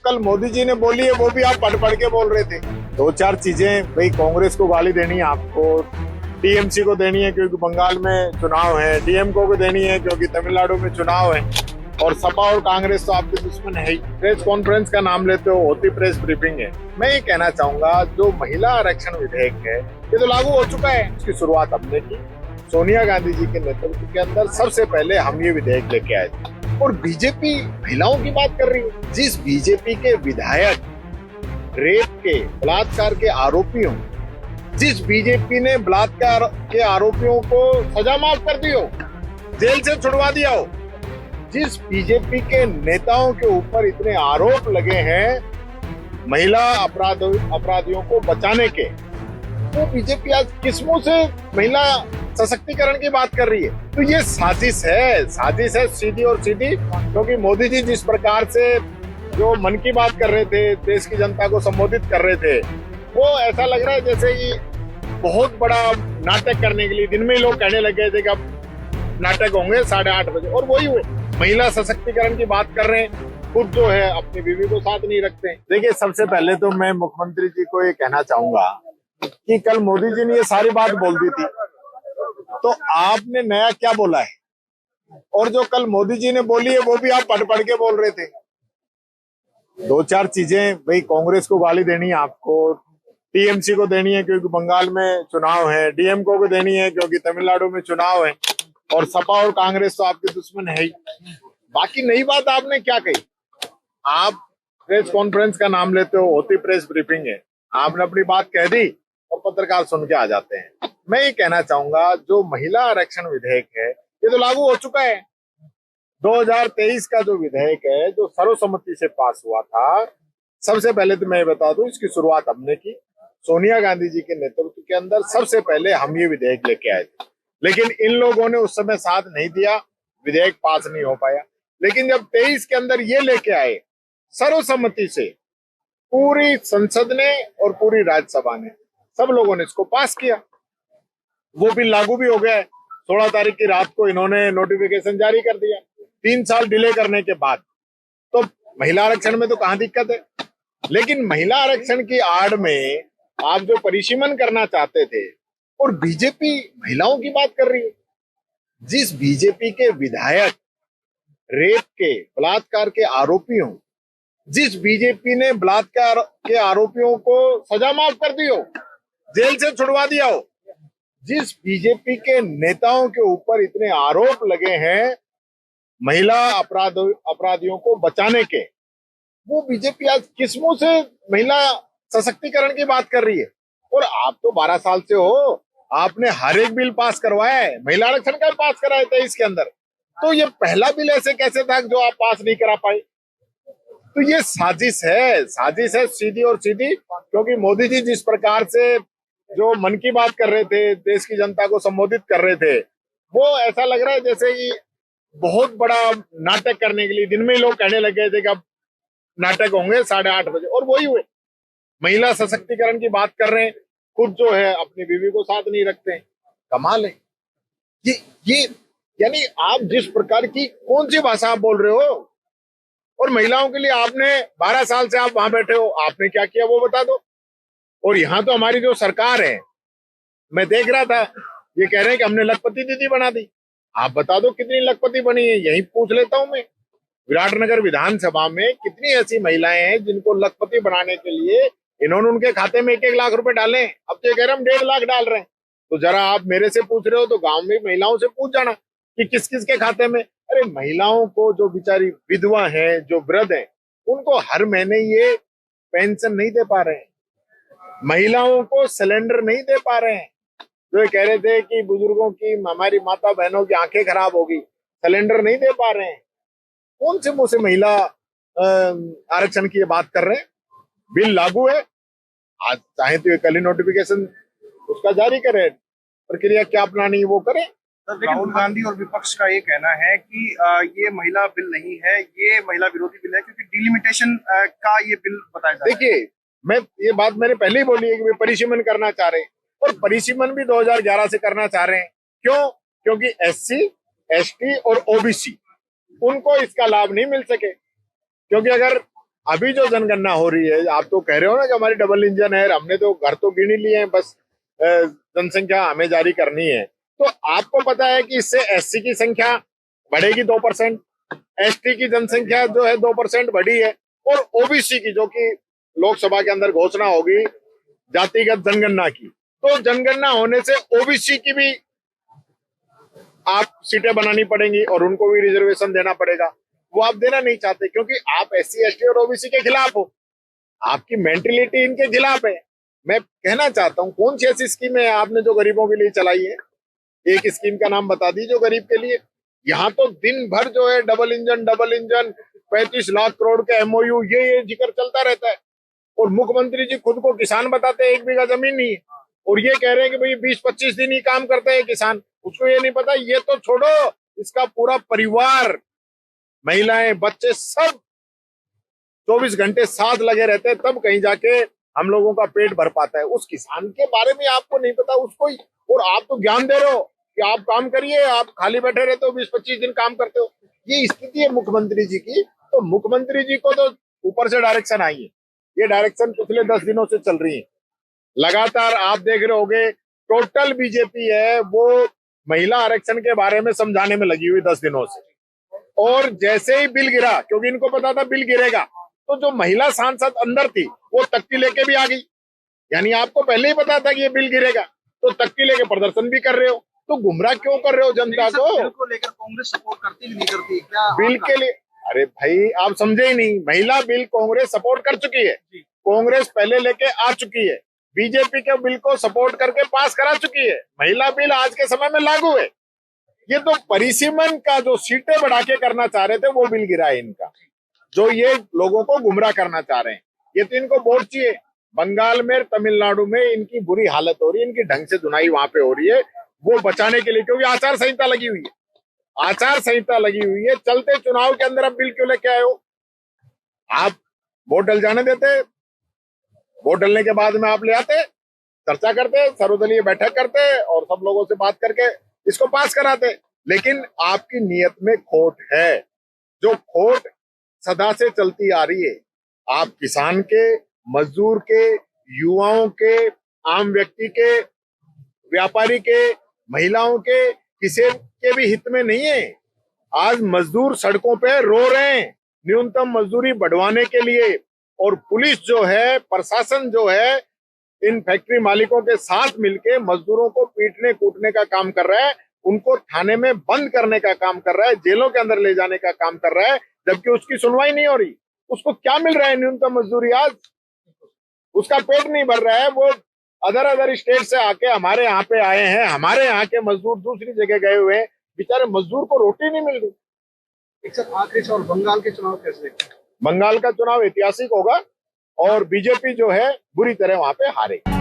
कल मोदी जी ने बोली है वो भी आप पढ़ पढ़ के बोल रहे थे। दो चार चीजें भाई, कांग्रेस को गाली देनी है आपको, टीएमसी को देनी है क्योंकि बंगाल में चुनाव है, डीएमको को देनी है क्योंकि तमिलनाडु में चुनाव है, और सपा और कांग्रेस तो आपके दुश्मन है ही। प्रेस कॉन्फ्रेंस का नाम लेते हो, होती प्रेस ब्रीफिंग है। मैं ये कहना चाहूंगा जो महिला आरक्षण विधेयक है ये तो लागू हो चुका है, इसकी शुरुआत हमने की। सोनिया गांधी जी के नेतृत्व के अंदर सबसे पहले हम ये विधेयक लेके आए थे, और बीजेपी महिलाओं की बात कर रही है। जिस बीजेपी के विधायक रेप के, बलात्कार के आरोपियों, जिस बीजेपी ने बलात्कार के आरोपियों को सजा माफ कर दी हो, जेल से छुड़वा दिया हो, जिस बीजेपी के नेताओं के ऊपर इतने आरोप लगे हैं महिला अपराधियों को बचाने के, वो बीजेपी आज किस मुंह से महिला सशक्तिकरण की बात कर रही है? तो ये साजिश है सीधी और सीधी। क्योंकि मोदी जी जिस प्रकार से जो मन की बात कर रहे थे, देश की जनता को संबोधित कर रहे थे, वो ऐसा लग रहा है जैसे कि बहुत बड़ा नाटक करने के लिए दिन में ही लोग कहने लग गए थे कि अब नाटक होंगे 8:30 बजे, और वही हुए। महिला सशक्तिकरण की बात कर रहे हैं, खुद जो है अपनी बीवी को साथ नहीं रखते। देखिए, सबसे पहले तो मैं मुख्यमंत्री जी को ये कहना चाहूंगा कि कल मोदी जी ने ये सारी बात बोल दी थी, तो आपने नया क्या बोला है? और जो कल मोदी जी ने बोली है वो भी आप पढ़ पढ़ के बोल रहे थे। दो चार चीजें भाई, कांग्रेस को गाली देनी है आपको, टीएमसी को देनी है क्योंकि बंगाल में चुनाव है, डीएमको को देनी है क्योंकि तमिलनाडु में चुनाव है, और सपा और कांग्रेस तो आपके दुश्मन है ही। बाकी नई बात आपने क्या कही? आप प्रेस कॉन्फ्रेंस का नाम लेते हो, होती प्रेस ब्रीफिंग है, आपने अपनी बात कह दी और पत्रकार सुन के आ जाते हैं। मैं ये कहना चाहूंगा जो महिला आरक्षण विधेयक है ये तो लागू हो चुका है। 2023 का जो विधेयक है, जो सर्वसम्मति से पास हुआ था, सबसे पहले तो मैं बता दूं इसकी शुरुआत हमने की। सोनिया गांधी जी के नेतृत्व के अंदर सबसे पहले हम ये विधेयक लेके आए थे, लेकिन इन लोगों ने उस समय साथ नहीं दिया, विधेयक पास नहीं हो पाया। लेकिन जब 23 के अंदर ये लेके आए सर्वसम्मति से, पूरी संसद ने और पूरी राज्यसभा ने, सब लोगों ने इसको पास किया, वो बिल लागू भी हो गया। 16 तारीख की रात को इन्होंने नोटिफिकेशन जारी कर दिया, 3 साल डिले करने के बाद। तो महिला आरक्षण में तो कहां दिक्कत है? लेकिन महिला आरक्षण की आड़ में आप जो परिसीमन करना चाहते थे, और बीजेपी महिलाओं की बात कर रही है। जिस बीजेपी के विधायक रेप के, बलात्कार के आरोपियों, जिस बीजेपी ने बलात्कार के आरोपियों को सजा माफ कर दी हो, जेल से छुड़वा दिया हो, जिस बीजेपी के नेताओं के ऊपर इतने आरोप लगे हैं महिला अपराधियों को बचाने के, वो बीजेपी आज किस मुंह से महिला सशक्तिकरण की बात कर रही है? और आप तो 12 साल से हो, आपने हर एक बिल पास करवाया है, महिला आरक्षण का पास कराया था इसके अंदर, तो ये पहला बिल ऐसे कैसे था जो आप पास नहीं करा पाए? तो ये साजिश है सीधी और सीधी। क्योंकि मोदी जी जिस प्रकार से जो मन की बात कर रहे थे, देश की जनता को संबोधित कर रहे थे, वो ऐसा लग रहा है जैसे कि बहुत बड़ा नाटक करने के लिए दिन में ही लोग कहने लग गए थे कि अब नाटक होंगे 8:30 बजे, और वही हुए। महिला सशक्तिकरण की बात कर रहे हैं, खुद जो है अपनी बीवी को साथ नहीं रखते हैं। कमाल है ये यानी आप जिस प्रकार की कौन सी भाषा आप बोल रहे हो? और महिलाओं के लिए आपने 12 साल से आप वहां बैठे हो, आपने क्या किया वो बता दो। और यहाँ तो हमारी जो सरकार है, मैं देख रहा था, ये कह रहे हैं कि हमने लखपति दीदी बना दी। आप बता दो कितनी लखपति बनी है, यही पूछ लेता हूं मैं। विराटनगर विधानसभा में कितनी ऐसी महिलाएं हैं जिनको लखपति बनाने के लिए इन्होंने उनके खाते में 1-1 लाख रुपए डाले। अब तो ये कह रहे हम 1.5 लाख डाल रहे हैं। तो जरा आप मेरे से पूछ रहे हो तो गांव में महिलाओं से पूछ जाना कि किस किस के खाते में। अरे महिलाओं को, जो बेचारी विधवा हैं, जो वृद्ध हैं, उनको हर महीने ये पेंशन नहीं दे पा रहे हैं, महिलाओं को सिलेंडर नहीं दे पा रहे हैं। जो ये कह रहे थे कि बुजुर्गों की, हमारी माता बहनों की आंखें खराब होगी, सिलेंडर नहीं दे पा रहे हैं। कौन से मुंह से महिला आरक्षण की ये बात कर रहे हैं? बिल लागू है, आज चाहे तो ये कल ही नोटिफिकेशन उसका जारी करें, प्रक्रिया क्या अपनानी है वो करें। राहुल गांधी और विपक्ष का ये कहना है कि ये महिला बिल नहीं है, ये महिला विरोधी बिल है, क्योंकि डिलिमिटेशन का ये बिल बताया जा रहा है। देखिए, मैं ये बात मैंने पहले ही बोली है कि वे परिसीमन करना चाह रहे हैं, और परिसीमन भी 2011 से करना चाह रहे हैं। क्यों? क्योंकि SC, ST और OBC उनको इसका लाभ नहीं मिल सके। क्योंकि अगर अभी जो जनगणना हो रही है, आप तो कह रहे हो ना कि हमारी डबल इंजन है, हमने तो घर तो गिन ही लिए हैं, बस जनसंख्या हमें जारी करनी है। तो आपको पता है कि इससे एससी की संख्या बढ़ेगी 2%, एसटी की जनसंख्या जो है 2% बढ़ी है, और ओबीसी की, जो कि लोकसभा के अंदर घोषणा होगी जातिगत जनगणना की, तो जनगणना होने से ओबीसी की भी आप सीटें बनानी पड़ेंगी और उनको भी रिजर्वेशन देना पड़ेगा। वो आप देना नहीं चाहते क्योंकि आप एससी एसटी और ओबीसी के खिलाफ हो, आपकी मेंटेलिटी इनके खिलाफ है। मैं कहना चाहता हूं, कौन सी ऐसी स्कीम है आपने जो गरीबों के लिए चलाई है? एक स्कीम का नाम बता दीजिए जो गरीब के लिए। यहाँ तो दिन भर जो है डबल इंजन 35 लाख करोड़ के एमओयू ये जिक्र चलता रहता है, और मुख्यमंत्री जी खुद को किसान बताते हैं, 1 बीघा जमीन नहीं है, और ये कह रहे हैं कि भाई 20-25 दिन ही काम करते हैं किसान। उसको ये नहीं पता, ये तो छोड़ो, इसका पूरा परिवार, महिलाएं, बच्चे सब 24 घंटे साथ लगे रहते हैं, तब कहीं जाके हम लोगों का पेट भर पाता है। उस किसान के बारे में आपको नहीं पता उसको ही, और आप तो ज्ञान दे रहे हो कि आप काम करिए, आप खाली बैठे रहते हो, 20-25 दिन काम करते हो। ये स्थिति है मुख्यमंत्री जी की। तो मुख्यमंत्री जी को तो ऊपर से डायरेक्शन आई है, ये डायरेक्शन पिछले 10 दिनों से चल रही है लगातार। आप देख रहे होगे, टोटल बीजेपी है वो महिला आरक्षण के बारे में समझाने में लगी हुई 10 दिनों से, और जैसे ही बिल गिरा, क्योंकि इनको पता था बिल गिरेगा, तो जो महिला सांसद अंदर थी वो तख्ती लेके भी आ गई। यानी आपको पहले ही पता था कि ये बिल गिरेगा, तो तख्ती लेके प्रदर्शन भी कर रहे हो। तो गुमराह क्यों कर रहे हो जनता को? बिल को लेकर कांग्रेस सपोर्ट करती कि नहीं करती क्या बिल के लिए? अरे भाई, आप समझे ही नहीं, महिला बिल कांग्रेस सपोर्ट कर चुकी है, कांग्रेस पहले लेके आ चुकी है, बीजेपी के बिल को सपोर्ट करके पास करा चुकी है। महिला बिल आज के समय में लागू है। ये तो परिसीमन का जो सीटें बढ़ा के करना चाह रहे थे वो बिल गिरा है इनका, जो ये लोगों को गुमराह करना चाह रहे हैं। ये तो इनको वोट चाहिए। बंगाल में, तमिलनाडु में इनकी बुरी हालत हो रही है, इनकी ढंग से धुनाई वहां पे हो रही है, वो बचाने के लिए, क्योंकि आचार संहिता लगी हुई है, आचार संहिता लगी हुई है। चलते चुनाव के अंदर अब बिल क्यों लेके आए हो? आप वोट डल जाने देते, वोट डलने के बाद में आप ले आते, चर्चा करते, सर्वदलीय बैठक करते और सब लोगों से बात करके इसको पास कराते। लेकिन आपकी नीयत में खोट है, जो खोट सदा से चलती आ रही है। आप किसान के, मजदूर के, युवाओं के, आम व्यक्ति के, व्यापारी के, महिलाओं के, किसी के भी हित में नहीं है। आज मजदूर सड़कों पे रो रहे हैं न्यूनतम मजदूरी बढ़वाने के लिए, और पुलिस जो है, प्रशासन जो है, इन फैक्ट्री मालिकों के साथ मिलके मजदूरों को पीटने कूटने का काम कर रहा है, उनको थाने में बंद करने का काम कर रहा है, जेलों के अंदर ले जाने का काम कर रहा है, जबकि उसकी सुनवाई नहीं हो रही। उसको क्या मिल रहा है न्यूनतम मजदूरी? आज उसका पेट नहीं भर रहा है। वो अदर स्टेट से आके हमारे यहाँ पे आए हैं, हमारे यहाँ के मजदूर दूसरी जगह गए हुए हैं, बेचारे मजदूर को रोटी नहीं मिल रही। एक सर आखिरी सवाल, बंगाल के चुनाव कैसे देखते हैं? बंगाल का चुनाव ऐतिहासिक होगा और बीजेपी जो है बुरी तरह वहां पे हारेगी।